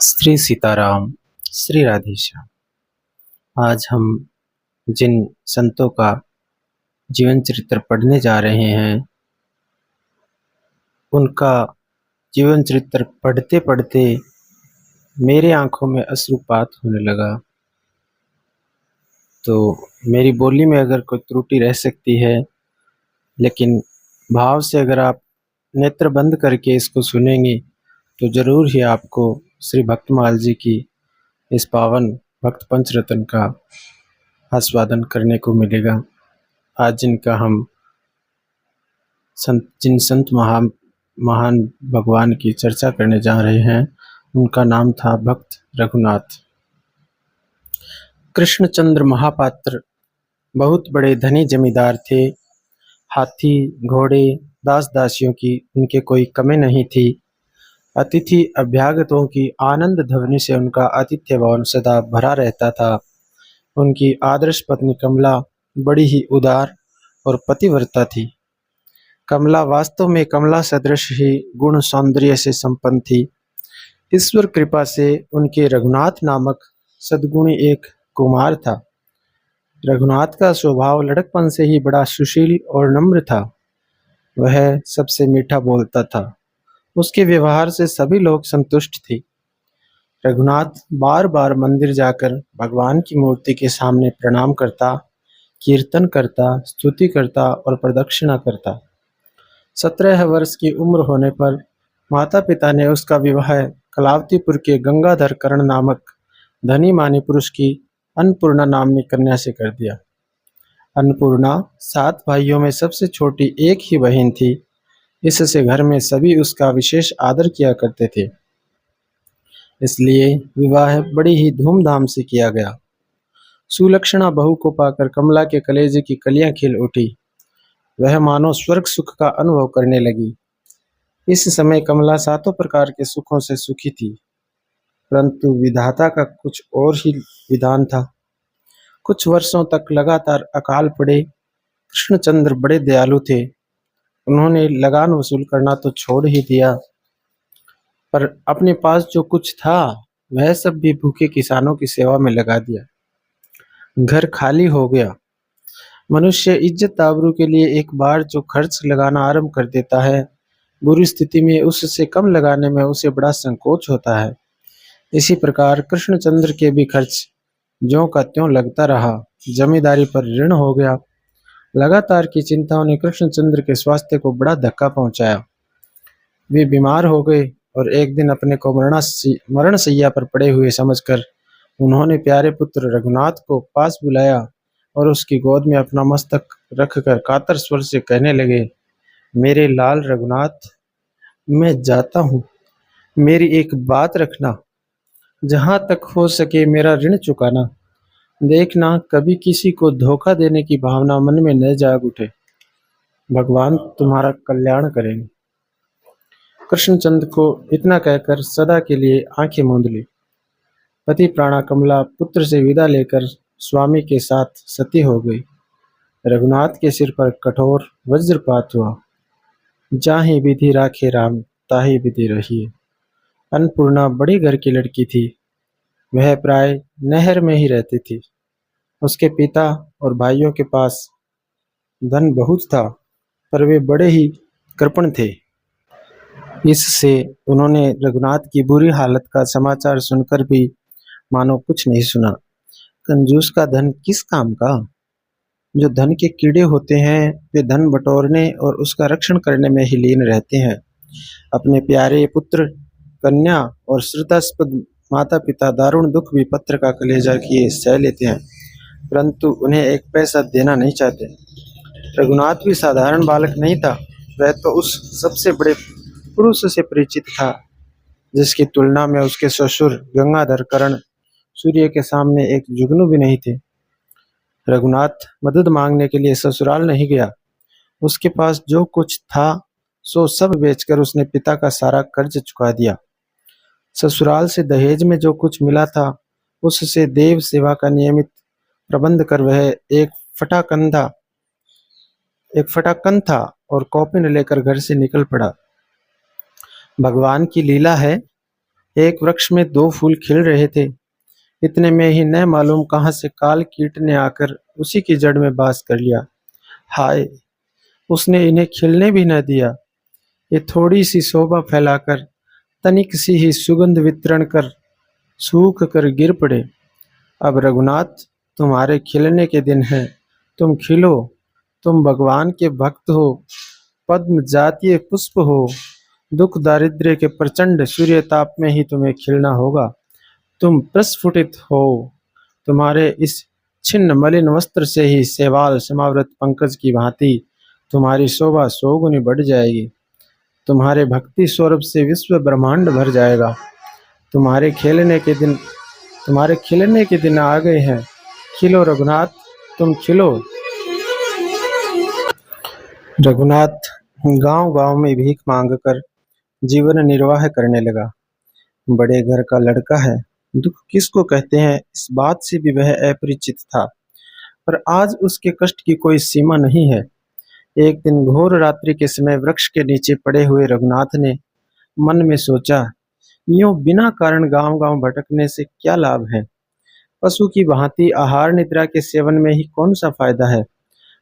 श्री सीताराम, श्री राधेश्याम। आज हम जिन संतों का जीवन चरित्र पढ़ने जा रहे हैं, उनका जीवन चरित्र पढ़ते पढ़ते मेरे आंखों में अश्रुपात होने लगा। तो मेरी बोली में अगर कोई त्रुटि रह सकती है, लेकिन भाव से अगर आप नेत्र बंद करके इसको सुनेंगे तो जरूर ही आपको श्री भक्तमाल जी की इस पावन भक्त पंचरत्न का आस्वादन करने को मिलेगा। आज जिनका हम जिन संत महान भगवान की चर्चा करने जा रहे हैं, उनका नाम था भक्त रघुनाथ। कृष्णचंद्र महापात्र बहुत बड़े धनी जमींदार थे। हाथी घोड़े दास दासियों की उनके कोई कमी नहीं थी। अतिथि अभ्यागतों की आनंद ध्वनि से उनका आतिथ्य भवन सदा भरा रहता था। उनकी आदर्श पत्नी कमला बड़ी ही उदार और पतिव्रता थी। कमला वास्तव में कमला सदृश ही गुण सौंदर्य से संपन्न थी। ईश्वर कृपा से उनके रघुनाथ नामक सद्गुणी एक कुमार था। रघुनाथ का स्वभाव लड़कपन से ही बड़ा सुशील और नम्र था। वह सबसे मीठा बोलता था। उसके व्यवहार से सभी लोग संतुष्ट थे। रघुनाथ बार बार मंदिर जाकर भगवान की मूर्ति के सामने प्रणाम करता, कीर्तन करता, स्तुति करता और प्रदक्षिणा करता। 17 वर्ष की उम्र होने पर माता पिता ने उसका विवाह कलावतीपुर के गंगाधर कर्ण नामक धनी मानी पुरुष की अन्नपूर्णा नामनी कन्या से कर दिया। अन्नपूर्णा 7 भाइयों में सबसे छोटी एक ही बहन थी। इससे घर में सभी उसका विशेष आदर किया करते थे। इसलिए विवाह बड़ी ही धूमधाम से किया गया। सुलक्षणा बहू को पाकर कमला के कलेजे की कलियां खिल उठी। वह मानो स्वर्ग सुख का अनुभव करने लगी। इस समय कमला 7 प्रकार के सुखों से सुखी थी, परंतु विधाता का कुछ और ही विधान था। कुछ वर्षों तक लगातार अकाल पड़े। कृष्णचंद्र बड़े दयालु थे। उन्होंने लगान वसूल करना तो छोड़ ही दिया, पर अपने पास जो कुछ था वह सब भी भूखे किसानों की सेवा में लगा दिया। घर खाली हो गया। मनुष्य इज्जत आबरू के लिए एक बार जो खर्च लगाना आरंभ कर देता है, बुरी स्थिति में उससे कम लगाने में उसे बड़ा संकोच होता है। इसी प्रकार कृष्णचंद्र के भी खर्च ज्यों का त्यों लगता रहा। जमींदारी पर ऋण हो गया। लगातार की चिंताओं ने कृष्णचंद्र के स्वास्थ्य को बड़ा धक्का पहुंचाया। वे बीमार हो गए और एक दिन अपने को मरण शैया पर पड़े हुए समझकर उन्होंने प्यारे पुत्र रघुनाथ को पास बुलाया और उसकी गोद में अपना मस्तक रखकर कातर स्वर से कहने लगे, मेरे लाल रघुनाथ, मैं जाता हूँ। मेरी एक बात रखना, जहाँ तक हो सके मेरा ऋण चुकाना। देखना कभी किसी को धोखा देने की भावना मन में न जाग उठे। भगवान तुम्हारा कल्याण करेंगे। कृष्णचंद्र को इतना कहकर सदा के लिए आंखें मूंद ली। पति प्राणा कमला पुत्र से विदा लेकर स्वामी के साथ सती हो गई। रघुनाथ के सिर पर कठोर वज्रपात हुआ। जाहि विधि राखे राम, ताहि विधि रहिए। अन्नपूर्णा बड़ी घर की लड़की थी। वह प्राय नहर में ही रहती थी। उसके पिता और भाइयों के पास धन बहुत था, पर वे बड़े ही कृपण थे। इससे उन्होंने रघुनाथ की बुरी हालत का समाचार सुनकर भी मानो कुछ नहीं सुना। कंजूस का धन किस काम का? जो धन के कीड़े होते हैं वे धन बटोरने और उसका रक्षण करने में ही लीन रहते हैं। अपने प्यारे पुत्र, कन्या और श्रद्धास्पद माता पिता दारुण दुख भी पत्र का कलेजा किए सह लेते हैं, परंतु उन्हें एक पैसा देना नहीं चाहते। रघुनाथ भी साधारण बालक नहीं था। वह तो उस सबसे बड़े पुरुष से परिचित था जिसकी तुलना में उसके ससुर गंगाधर कर्ण सूर्य के सामने एक जुगनू भी नहीं थे। रघुनाथ मदद मांगने के लिए ससुराल नहीं गया। उसके पास जो कुछ था सो सब बेचकर उसने पिता का सारा कर्ज चुका दिया। ससुराल से दहेज में जो कुछ मिला था उससे देव सेवा का नियमित प्रबंध कर वह एक फटाकंथा और कौपिन लेकर घर से निकल पड़ा। भगवान की लीला है, एक वृक्ष में दो फूल खिल रहे थे। इतने में ही न मालूम कहाँ से काल कीट ने आकर उसी की जड़ में वास कर लिया। हाय, उसने इन्हें खिलने भी न दिया। ये थोड़ी सी शोभा फैलाकर, तनिक सी ही सुगंध वितरण कर सूख कर गिर पड़े। अब रघुनाथ, तुम्हारे खिलने के दिन हैं। तुम खिलो। तुम भगवान के भक्त हो, पद्म जातीय पुष्प हो। दुख दारिद्र्य के प्रचंड सूर्य ताप में ही तुम्हें खिलना होगा। तुम प्रस्फुटित हो। तुम्हारे इस छिन्न मलिन वस्त्र से ही शैवाल समावृत पंकज की भांति तुम्हारी शोभा सौगुनी बढ़ जाएगी। तुम्हारे भक्ति सौरभ से विश्व ब्रह्मांड भर जाएगा। तुम्हारे खिलने के दिन तुम्हारे खिलने के दिन आ गए हैं। खिलो रघुनाथ, तुम खिलो। रघुनाथ गांव-गांव में भीख मांगकर जीवन निर्वाह करने लगा। बड़े घर का लड़का है, दुख किसको कहते हैं इस बात से भी वह अपरिचित था, पर आज उसके कष्ट की कोई सीमा नहीं है। एक दिन घोर रात्रि के समय वृक्ष के नीचे पड़े हुए रघुनाथ ने मन में सोचा, यूं बिना कारण गांव-गांव भटकने से क्या लाभ है। पशु की भांति आहार निद्रा के सेवन में ही कौन सा फायदा है।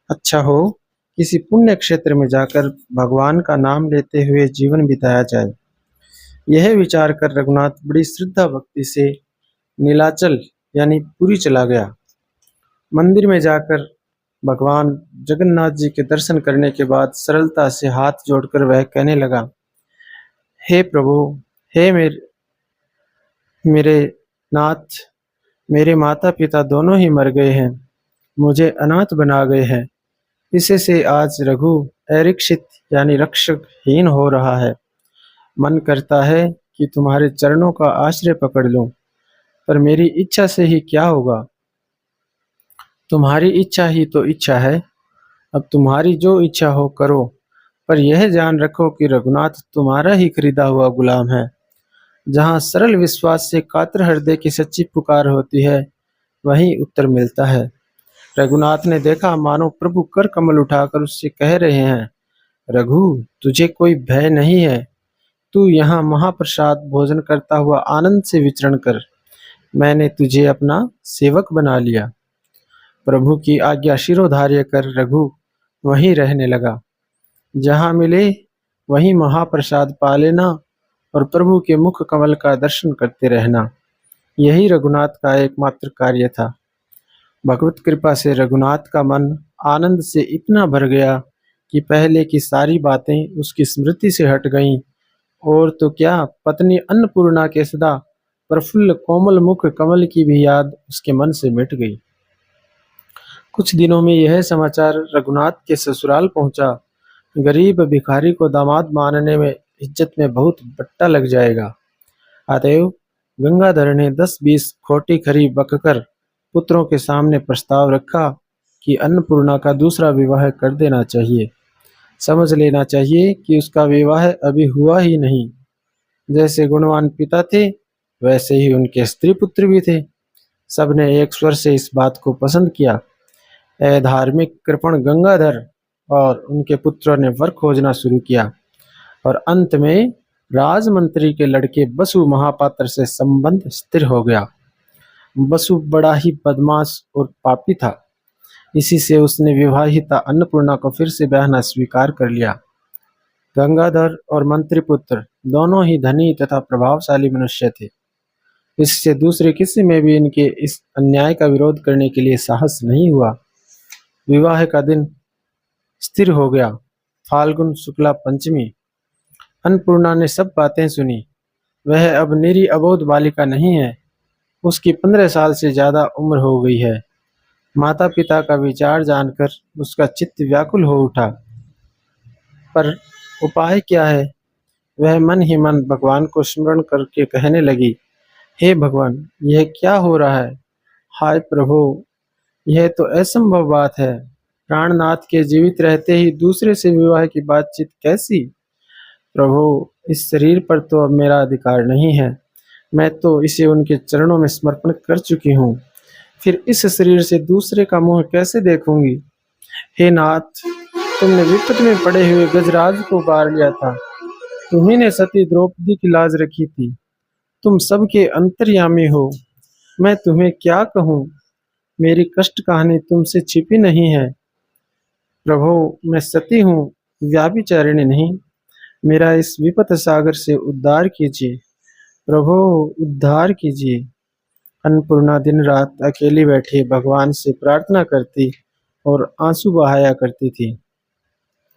अच्छा हो किसी पुण्य क्षेत्र में जाकर भगवान का नाम लेते हुए जीवन बिताया जाए। यह विचार कर रघुनाथ बड़ी श्रद्धा भक्ति से नीलाचल यानी पुरी चला गया। मंदिर में जाकर भगवान जगन्नाथ जी के दर्शन करने के बाद सरलता से हाथ जोड़कर वह कहने लगा, हे प्रभु, हे मेरे नाथ, मेरे माता पिता दोनों ही मर गए हैं, मुझे अनाथ बना गए हैं। इसे से आज रघु अरिक्षित यानी रक्षकहीन हो रहा है। मन करता है कि तुम्हारे चरणों का आश्रय पकड़ लूं, पर मेरी इच्छा से ही क्या होगा। तुम्हारी इच्छा ही तो इच्छा है। अब तुम्हारी जो इच्छा हो करो, पर यह जान रखो कि रघुनाथ तुम्हारा ही खरीदा हुआ गुलाम है। जहाँ सरल विश्वास से कातर हृदय की सच्ची पुकार होती है, वहीं उत्तर मिलता है। रघुनाथ ने देखा मानो प्रभु कर कमल उठाकर उससे कह रहे हैं, रघु, तुझे कोई भय नहीं है। तू यहाँ महाप्रसाद भोजन करता हुआ आनंद से विचरण कर। मैंने तुझे अपना सेवक बना लिया। प्रभु की आज्ञा शिरोधार्य कर रघु वहीं रहने लगा। जहाँ मिले वहीं महाप्रसाद पा लेना और प्रभु के मुख कमल का दर्शन करते रहना, यही रघुनाथ का एकमात्र कार्य था। भगवत कृपा से रघुनाथ का मन आनंद से इतना भर गया कि पहले की सारी बातें उसकी स्मृति से हट गईं, और तो क्या, पत्नी अन्नपूर्णा के सदा प्रफुल्ल कोमल मुख कमल की भी याद उसके मन से मिट गई। कुछ दिनों में यह समाचार रघुनाथ के ससुराल पहुंचा, गरीब भिखारी को दामाद मानने में इज्जत में बहुत बट्टा लग जाएगा। अतएव गंगाधर ने 10-20 खोटी खरी बककर पुत्रों के सामने प्रस्ताव रखा कि अन्नपूर्णा का दूसरा विवाह कर देना चाहिए। समझ लेना चाहिए कि उसका विवाह अभी हुआ ही नहीं। जैसे गुणवान पिता थे, वैसे ही उनके स्त्री पुत्र भी थे। सबने एक स्वर से इस बात को पसंद किया। धार्मिक कृपण गंगाधर और उनके पुत्रों ने वर खोजना शुरू किया, और अंत में राजमंत्री के लड़के बसु महापात्र से संबंध स्थिर हो गया। बसु बड़ा ही बदमाश और पापी था। इसी से उसने विवाहिता अन्नपूर्णा को फिर से ब्याहना स्वीकार कर लिया। गंगाधर और मंत्रीपुत्र दोनों ही धनी तथा प्रभावशाली मनुष्य थे। इससे दूसरे किसी में भी इनके इस अन्याय का विरोध करने के लिए साहस नहीं हुआ। विवाह का दिन स्थिर हो गया। फाल्गुन शुक्ला पंचमी। अन्नपूर्णा ने सब बातें सुनी। वह अब निरी अबोध बालिका नहीं है। उसकी 15 साल से ज्यादा उम्र हो गई है। माता पिता का विचार जानकर उसका चित्त व्याकुल हो उठा, पर उपाय क्या है। वह मन ही मन भगवान को स्मरण करके कहने लगी, हे भगवान, यह क्या हो रहा है। हाय प्रभु, यह तो असंभव बात है। प्राणनाथ के जीवित रहते ही दूसरे से विवाह की बातचीत कैसी। प्रभु, इस शरीर पर तो अब मेरा अधिकार नहीं है। मैं तो इसे उनके चरणों में समर्पण कर चुकी हूँ। फिर इस शरीर से दूसरे का मुंह कैसे देखूंगी। हे नाथ, तुमने विपत में पड़े हुए गजराज को उबार लिया था। तुम्ही ने सती द्रौपदी की लाज रखी थी। तुम सबके अंतर्यामी हो, मैं तुम्हें क्या कहूँ। मेरी कष्ट कहानी तुमसे छिपी नहीं है। प्रभो, मैं सती हूँ, व्याभिचारिणी नहीं। मेरा इस विपत सागर से उद्धार कीजिए। प्रभो, उद्धार कीजिए। अन्नपूर्णा दिन रात अकेली बैठी भगवान से प्रार्थना करती और आंसू बहाया करती थी।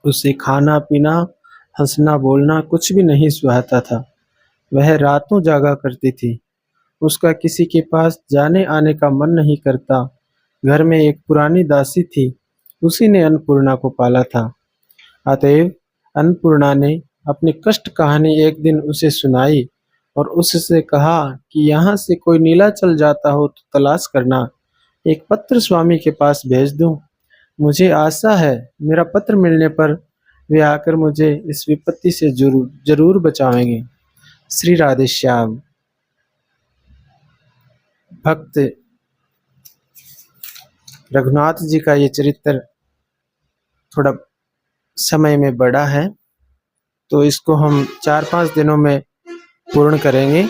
उसे खाना पीना, हंसना बोलना कुछ भी नहीं सुहाता था। वह रातों जागा करती थी। उसका किसी के पास जाने आने का मन नहीं करता। घर में एक पुरानी दासी थी, उसी ने अन्नपूर्णा को पाला था। अतएव अन्नपूर्णा ने अपनी कष्ट कहानी एक दिन उसे सुनाई और उससे कहा कि यहाँ से कोई नीलाचल जाता हो तो तलाश करना, एक पत्र स्वामी के पास भेज दूं। मुझे आशा है मेरा पत्र मिलने पर वे आकर मुझे इस विपत्ति से जरूर जरूर बचाएंगे। श्री राधे श्याम। भक्त रघुनाथ जी का ये चरित्र थोड़ा समय में बड़ा है, तो इसको हम 4-5 दिनों में पूर्ण करेंगे।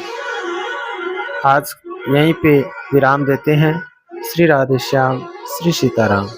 आज यहीं पे विराम देते हैं। श्री राधे श्याम, श्री सीताराम।